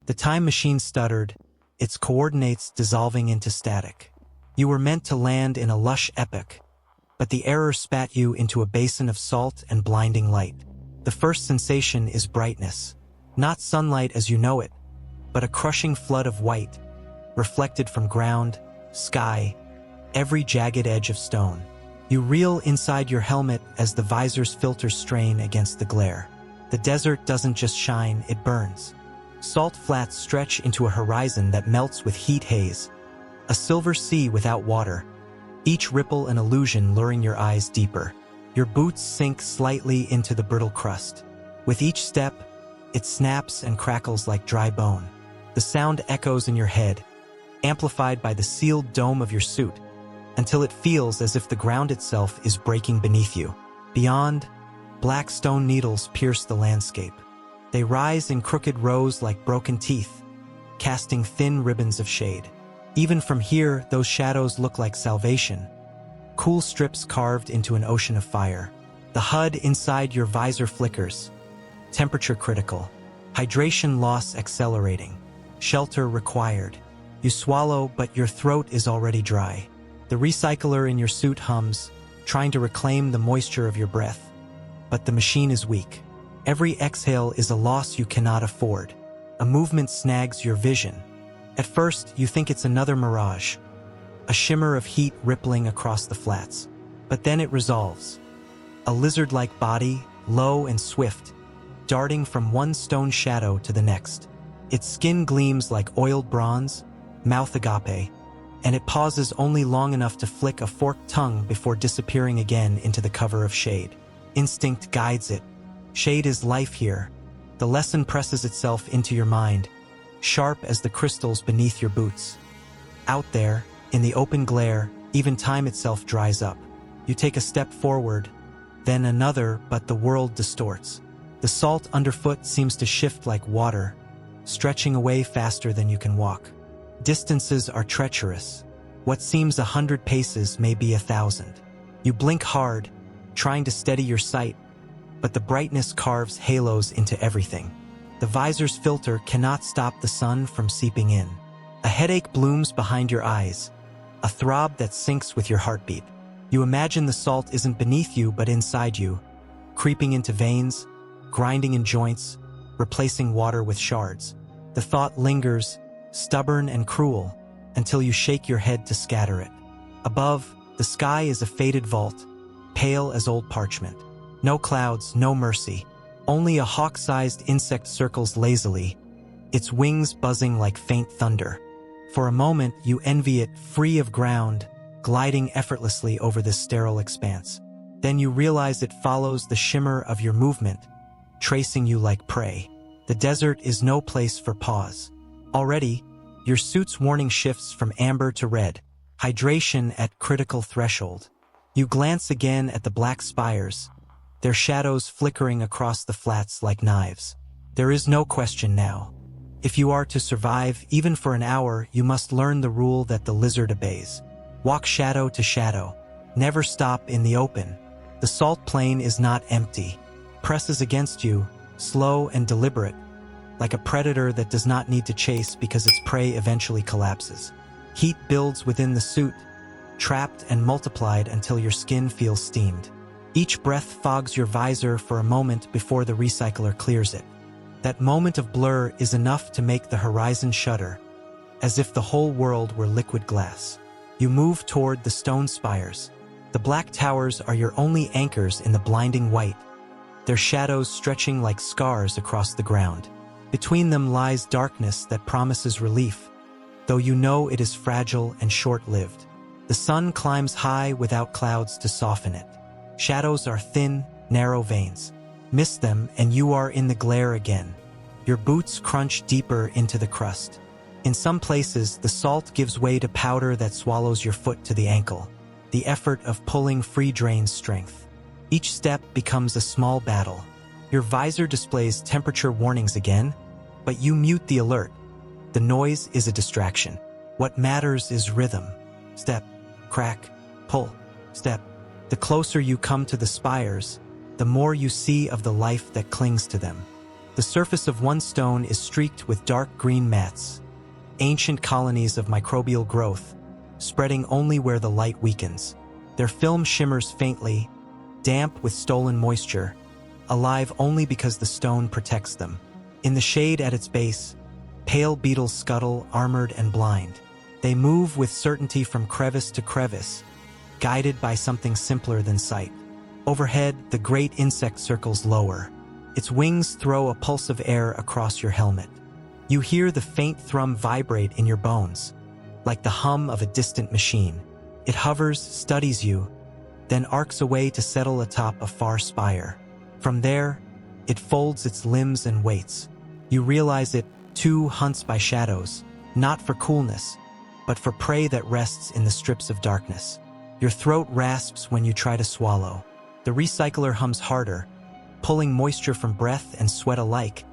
The time machine stuttered, its coordinates dissolving into static. You were meant to land in a lush epoch, but the error spat you into a basin of salt and blinding light. The first sensation is brightness. Not sunlight as you know it, but a crushing flood of white, reflected from ground, sky, every jagged edge of stone. You reel inside your helmet as the visor's filters strain against the glare. The desert doesn't just shine, it burns. Salt flats stretch into a horizon that melts with heat haze, a silver sea without water, each ripple an illusion luring your eyes deeper. Your boots sink slightly into the brittle crust. With each step, it snaps and crackles like dry bone. The sound echoes in your head, amplified by the sealed dome of your suit, until it feels as if the ground itself is breaking beneath you. Beyond, black stone needles pierce the landscape. They rise in crooked rows like broken teeth, casting thin ribbons of shade. Even from here, those shadows look like salvation, cool strips carved into an ocean of fire. The HUD inside your visor flickers, temperature critical, hydration loss accelerating, shelter required. You swallow, but your throat is already dry. The recycler in your suit hums, trying to reclaim the moisture of your breath. But the machine is weak. Every exhale is a loss you cannot afford. A movement snags your vision. At first, you think it's another mirage, a shimmer of heat rippling across the flats. But then it resolves. A lizard-like body, low and swift, darting from one stone shadow to the next. Its skin gleams like oiled bronze, mouth agape, and it pauses only long enough to flick a forked tongue before disappearing again into the cover of shade. Instinct guides it. Shade is life here. The lesson presses itself into your mind, sharp as the crystals beneath your boots. Out there, in the open glare, even time itself dries up. You take a step forward, then another, but the world distorts. The salt underfoot seems to shift like water, stretching away faster than you can walk. Distances are treacherous. What seems 100 paces may be 1,000. You blink hard, trying to steady your sight, but the brightness carves halos into everything. The visor's filter cannot stop the sun from seeping in. A headache blooms behind your eyes, a throb that syncs with your heartbeat. You imagine the salt isn't beneath you but inside you, creeping into veins, grinding in joints, replacing water with shards. The thought lingers, stubborn and cruel, until you shake your head to scatter it. Above, the sky is a faded vault, pale as old parchment. No clouds, no mercy. Only a hawk-sized insect circles lazily, its wings buzzing like faint thunder. For a moment, you envy it, free of ground, gliding effortlessly over this sterile expanse. Then you realize it follows the shimmer of your movement, tracing you like prey. The desert is no place for pause. Already, your suit's warning shifts from amber to red, hydration at critical threshold. You glance again at the black spires, their shadows flickering across the flats like knives. There is no question now. If you are to survive, even for an hour, you must learn the rule that the lizard obeys. Walk shadow to shadow. Never stop in the open. The salt plain is not empty. Presses against you, slow and deliberate, like a predator that does not need to chase because its prey eventually collapses. Heat builds within the suit, trapped and multiplied until your skin feels steamed. Each breath fogs your visor for a moment before the recycler clears it. That moment of blur is enough to make the horizon shudder, as if the whole world were liquid glass. You move toward the stone spires. The black towers are your only anchors in the blinding white, their shadows stretching like scars across the ground. Between them lies darkness that promises relief, though you know it is fragile and short-lived. The sun climbs high without clouds to soften it. Shadows are thin, narrow veins. Miss them and you are in the glare again. Your boots crunch deeper into the crust. In some places, the salt gives way to powder that swallows your foot to the ankle. The effort of pulling free drains strength. Each step becomes a small battle. Your visor displays temperature warnings again, but you mute the alert. The noise is a distraction. What matters is rhythm. Step, crack, pull, step. The closer you come to the spires, the more you see of the life that clings to them. The surface of one stone is streaked with dark green mats, ancient colonies of microbial growth, spreading only where the light weakens. Their film shimmers faintly, damp with stolen moisture, alive only because the stone protects them. In the shade at its base, pale beetles scuttle, armored and blind. They move with certainty from crevice to crevice, guided by something simpler than sight. Overhead, the great insect circles lower. Its wings throw a pulse of air across your helmet. You hear the faint thrum vibrate in your bones, like the hum of a distant machine. It hovers, studies you, then arcs away to settle atop a far spire. From there, it folds its limbs and waits. You realize it, too, hunts by shadows, not for coolness, but for prey that rests in the strips of darkness. Your throat rasps when you try to swallow. The recycler hums harder, pulling moisture from breath and sweat alike,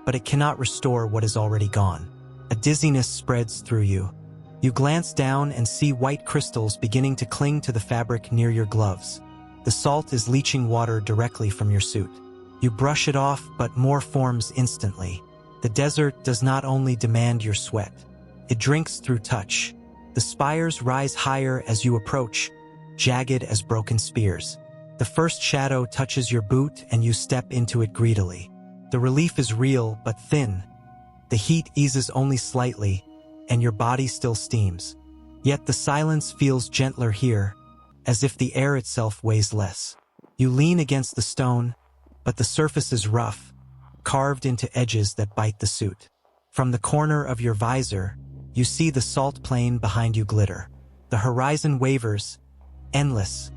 but it cannot restore what is already gone. A dizziness spreads through you. You glance down and see white crystals beginning to cling to the fabric near your gloves. The salt is leaching water directly from your suit. You brush it off, but more forms instantly. The desert does not only demand your sweat, it drinks through touch. The spires rise higher as you approach, jagged as broken spears. The first shadow touches your boot and you step into it greedily. The relief is real but thin. The heat eases only slightly, and your body still steams. Yet the silence feels gentler here, as if the air itself weighs less. You lean against the stone, but the surface is rough, carved into edges that bite the suit. From the corner of your visor, you see the salt plain behind you glitter. The horizon wavers, endless,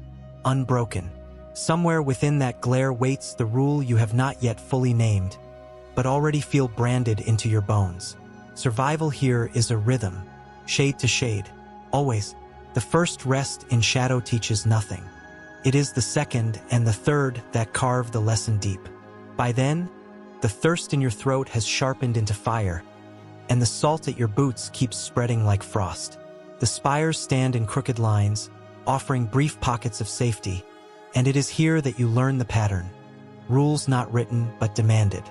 unbroken. Somewhere within that glare waits the rule you have not yet fully named, but already feel branded into your bones. Survival here is a rhythm, shade to shade, always. The first rest in shadow teaches nothing. It is the second and the third that carve the lesson deep. By then, the thirst in your throat has sharpened into fire, and the salt at your boots keeps spreading like frost. The spires stand in crooked lines, offering brief pockets of safety, and it is here that you learn the pattern. Rules not written, but demanded.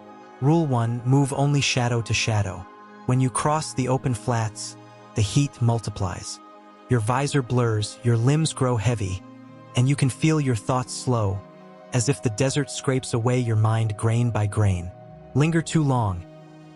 Rule 1, move only shadow to shadow. When you cross the open flats, the heat multiplies. Your visor blurs, your limbs grow heavy, and you can feel your thoughts slow, as if the desert scrapes away your mind grain by grain. Linger too long,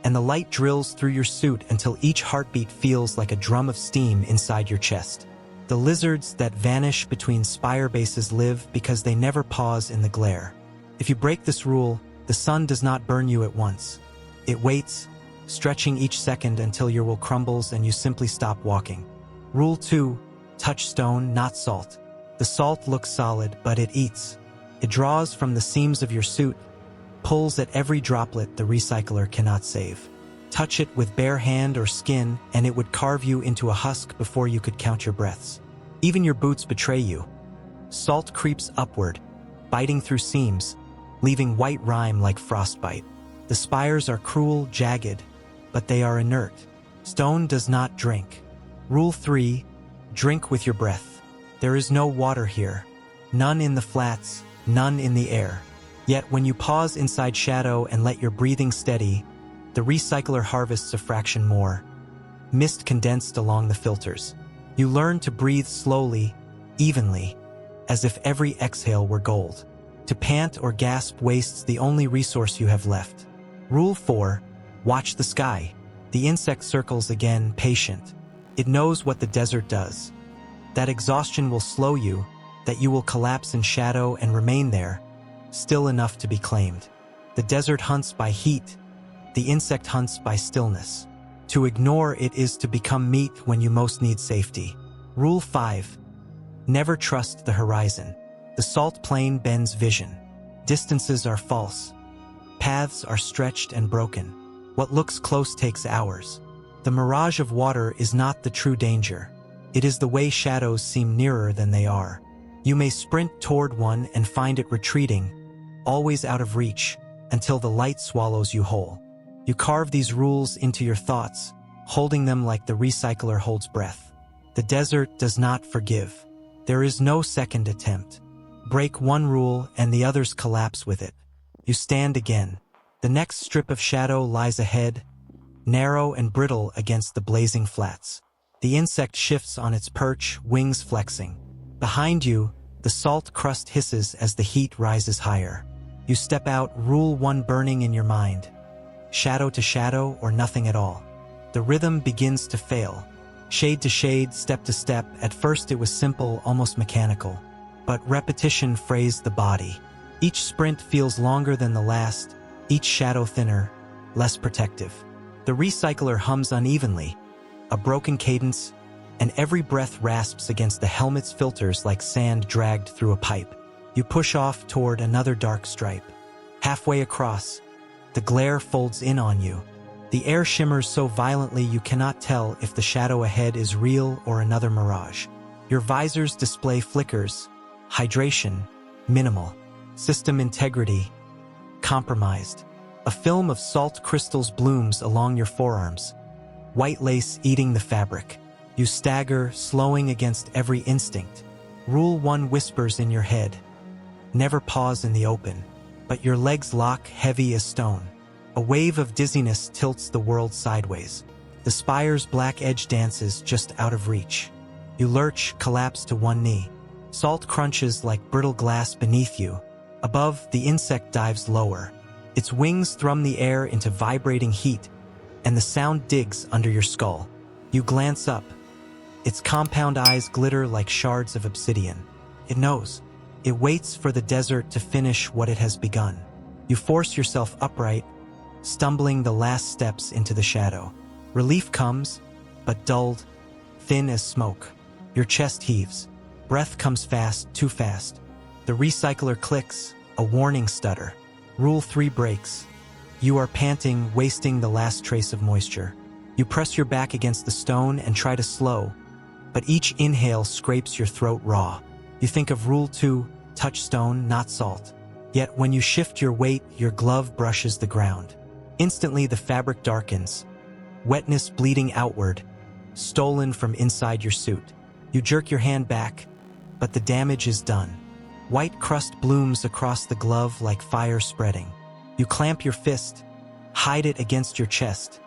and the light drills through your suit until each heartbeat feels like a drum of steam inside your chest. The lizards that vanish between spire bases live because they never pause in the glare. If you break this rule, the sun does not burn you at once. It waits, stretching each second until your will crumbles and you simply stop walking. Rule 2, touch stone, not salt. The salt looks solid, but it eats. It draws from the seams of your suit, pulls at every droplet the recycler cannot save. Touch it with bare hand or skin, and it would carve you into a husk before you could count your breaths. Even your boots betray you. Salt creeps upward, biting through seams, leaving white rime like frostbite. The spires are cruel, jagged, but they are inert. Stone does not drink. Rule 3, drink with your breath. There is no water here, none in the flats, none in the air. Yet when you pause inside shadow and let your breathing steady, the recycler harvests a fraction more. Mist condensed along the filters. You learn to breathe slowly, evenly, as if every exhale were gold. To pant or gasp wastes the only resource you have left. Rule 4, watch the sky. The insect circles again, patient. It knows what the desert does. That exhaustion will slow you, that you will collapse in shadow and remain there, still enough to be claimed. The desert hunts by heat. The insect hunts by stillness. To ignore it is to become meat when you most need safety. Rule 5. Never trust the horizon. The salt plain bends vision. Distances are false. Paths are stretched and broken. What looks close takes hours. The mirage of water is not the true danger. It is the way shadows seem nearer than they are. You may sprint toward one and find it retreating, always out of reach, until the light swallows you whole. You carve these rules into your thoughts, holding them like the recycler holds breath. The desert does not forgive. There is no second attempt. Break one rule and the others collapse with it. You stand again, The next strip of shadow lies ahead, narrow and brittle against the blazing flats. The insect shifts on its perch, wings flexing. Behind you, the salt crust hisses as the heat rises higher. You step out, Rule 1 burning in your mind. Shadow to shadow or nothing at all. The rhythm begins to fail. Shade to shade, step to step. At first it was simple, almost mechanical. But repetition frays the body. Each sprint feels longer than the last, each shadow thinner, less protective. The recycler hums unevenly, a broken cadence, and every breath rasps against the helmet's filters like sand dragged through a pipe. You push off toward another dark stripe. Halfway across, the glare folds in on you. The air shimmers so violently you cannot tell if the shadow ahead is real or another mirage. Your visor's display flickers. Hydration, minimal. System integrity, compromised. A film of salt crystals blooms along your forearms. White lace eating the fabric. You stagger, slowing against every instinct. Rule 1 whispers in your head. Never pause in the open. But your legs lock, heavy as stone. A wave of dizziness tilts the world sideways. The spire's black edge dances just out of reach. You lurch, collapse to one knee. Salt crunches like brittle glass beneath you. Above, the insect dives lower. Its wings thrum the air into vibrating heat, and the sound digs under your skull. You glance up. Its compound eyes glitter like shards of obsidian. It knows. It waits for the desert to finish what it has begun. You force yourself upright, stumbling the last steps into the shadow. Relief comes, but dulled, thin as smoke. Your chest heaves. Breath comes fast, too fast. The recycler clicks, a warning stutter. Rule 3 breaks. You are panting, wasting the last trace of moisture. You press your back against the stone and try to slow, but each inhale scrapes your throat raw. You think of Rule 2, touch stone, not salt. Yet when you shift your weight, your glove brushes the ground. Instantly the fabric darkens, wetness bleeding outward, stolen from inside your suit. You jerk your hand back, but the damage is done. White crust blooms across the glove like fire spreading. You clamp your fist, hide it against your chest,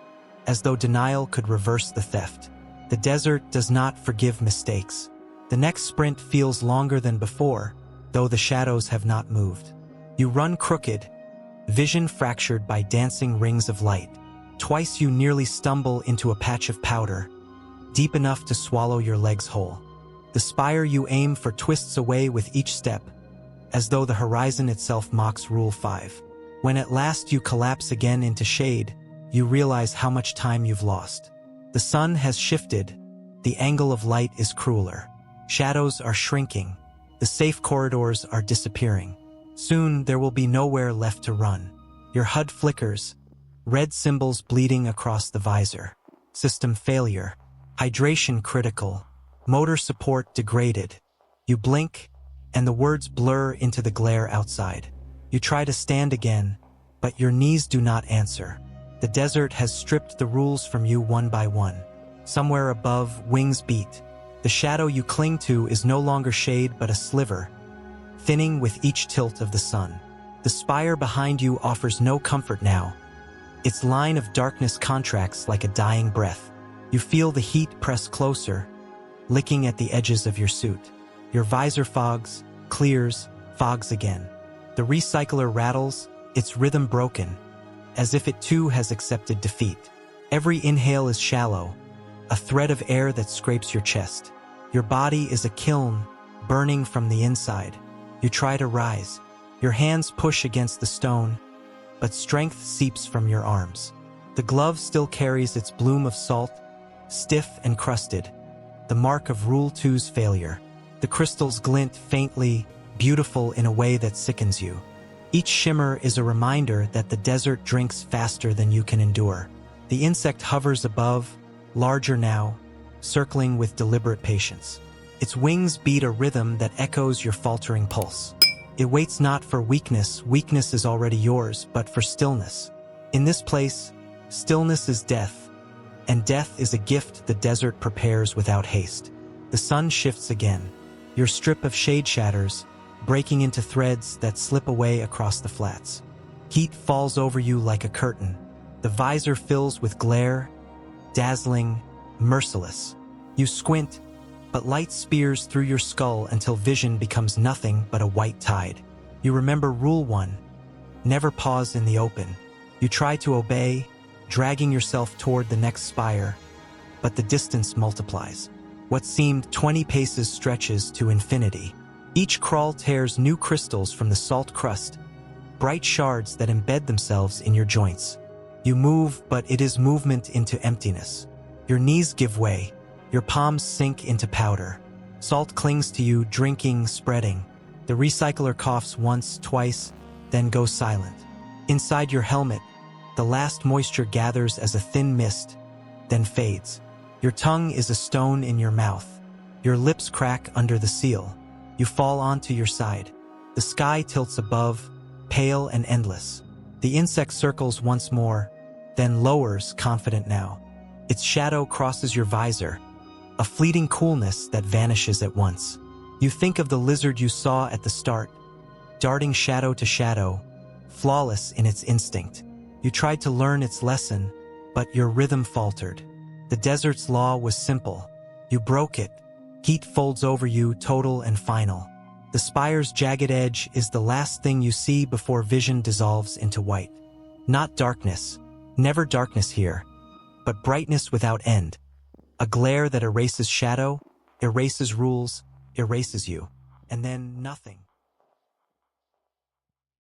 as though denial could reverse the theft. The desert does not forgive mistakes. The next sprint feels longer than before, though the shadows have not moved. You run crooked, vision fractured by dancing rings of light. Twice you nearly stumble into a patch of powder, deep enough to swallow your legs whole. The spire you aim for twists away with each step, as though the horizon itself mocks Rule 5. When at last you collapse again into shade, you realize how much time you've lost. The sun has shifted, the angle of light is crueler. Shadows are shrinking, the safe corridors are disappearing. Soon there will be nowhere left to run. Your HUD flickers, red symbols bleeding across the visor. System failure, hydration critical, motor support degraded. You blink, and the words blur into the glare outside. You try to stand again, but your knees do not answer. The desert has stripped the rules from you one by one. Somewhere above, wings beat. The shadow you cling to is no longer shade but a sliver, thinning with each tilt of the sun. The spire behind you offers no comfort now. Its line of darkness contracts like a dying breath. You feel the heat press closer, licking at the edges of your suit. Your visor fogs, clears, fogs again. The recycler rattles, its rhythm broken, as if it too has accepted defeat. Every inhale is shallow, a thread of air that scrapes your chest. Your body is a kiln, burning from the inside. You try to rise. Your hands push against the stone, but strength seeps from your arms. The glove still carries its bloom of salt, stiff and crusted, the mark of Rule 2's failure. The crystals glint faintly, beautiful in a way that sickens you. Each shimmer is a reminder that the desert drinks faster than you can endure. The insect hovers above, larger now, circling with deliberate patience. Its wings beat a rhythm that echoes your faltering pulse. It waits not for weakness, weakness is already yours, but for stillness. In this place, stillness is death, and death is a gift the desert prepares without haste. The sun shifts again. Your strip of shade shatters, breaking into threads that slip away across the flats. Heat falls over you like a curtain. The visor fills with glare, dazzling, merciless. You squint, but light spears through your skull until vision becomes nothing but a white tide. You remember Rule 1. Never pause in the open. You try to obey, dragging yourself toward the next spire, but the distance multiplies. What seemed 20 paces stretches to infinity. Each crawl tears new crystals from the salt crust, bright shards that embed themselves in your joints. You move, but it is movement into emptiness. Your knees give way. Your palms sink into powder. Salt clings to you, drinking, spreading. The recycler coughs once, twice, then goes silent. Inside your helmet, the last moisture gathers as a thin mist, then fades. Your tongue is a stone in your mouth. Your lips crack under the seal. You fall onto your side. The sky tilts above, pale and endless. The insect circles once more, then lowers, confident now. Its shadow crosses your visor, a fleeting coolness that vanishes at once. You think of the lizard you saw at the start, darting shadow to shadow, flawless in its instinct. You tried to learn its lesson, but your rhythm faltered. The desert's law was simple. You broke it. Heat folds over you, total and final. The spire's jagged edge is the last thing you see before vision dissolves into white. Not darkness, never darkness here, but brightness without end. A glare that erases shadow, erases rules, erases you, and then nothing.